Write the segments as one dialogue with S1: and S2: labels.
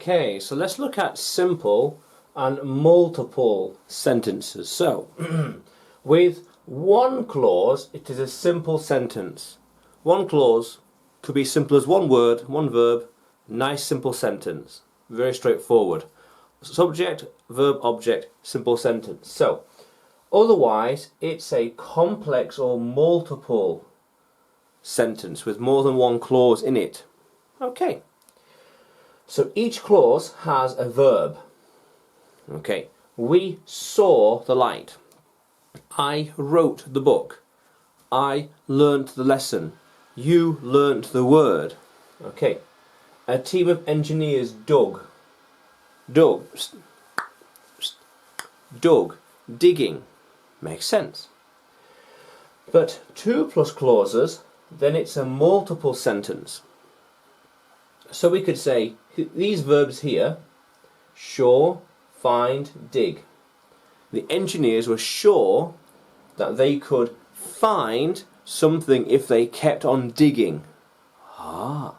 S1: Okay, so let's look at simple and multiple sentences. So, with one clause, it is a simple sentence. One clause could be simple as one word, one verb, nice simple sentence. Very straightforward. Subject, verb, object, simple sentence. So, otherwise, it's a complex or multiple sentence with more than one clause in it. Okay. So each clause has a verb. Okay. We saw the light. I wrote the book. I learnt the lesson. You learnt the word. Okay. A team of engineers dug. Dug. Dug. Digging. Makes sense. But 2 plus clauses, then it's a multiple sentence. So we could say these verbs here, sure, find, dig. The engineers were sure that they could find something if they kept on digging. Ah,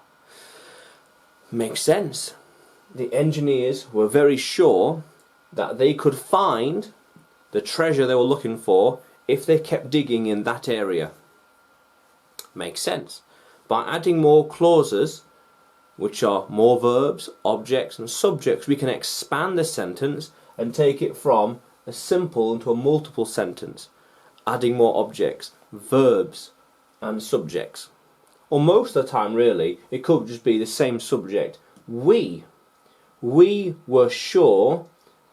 S1: makes sense. The engineers were very sure that they could find the treasure they were looking for if they kept digging in that area. Makes sense. By adding more clauses, which are more verbs, objects and subjects, we can expand the sentence and take it from a simple into a multiple sentence, adding more objects, verbs and subjects. Or most of the time really, it could just be the same subject. We were sure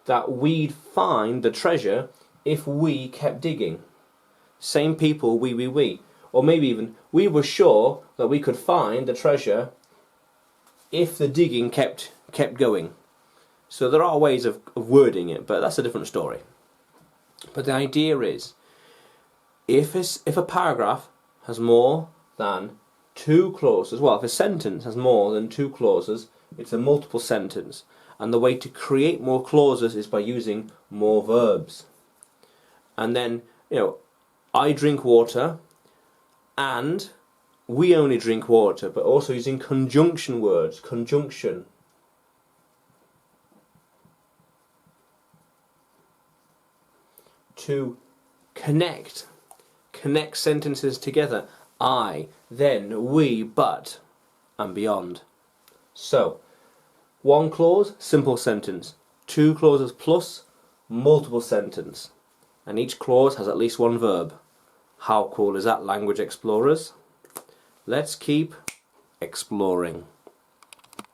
S1: that we'd find the treasure if we kept digging. Same people, we. Or maybe even, we were sure that we could find the treasure if the digging kept going. So there are ways of wording it, but that's a different story. But the idea is, if a paragraph has more than 2 clauses, well, if a sentence has more than 2 clauses, it's a multiple sentence. And the way to create more clauses is by using more verbs. And then, I drink water, and we only drink water, but also using conjunction words, conjunction. To connect sentences together. I, then, we, but, and beyond. So, 1 clause, simple sentence. 2 clauses plus, multiple sentence. And each clause has at least 1 verb. How cool is that, language explorers? Let's keep exploring.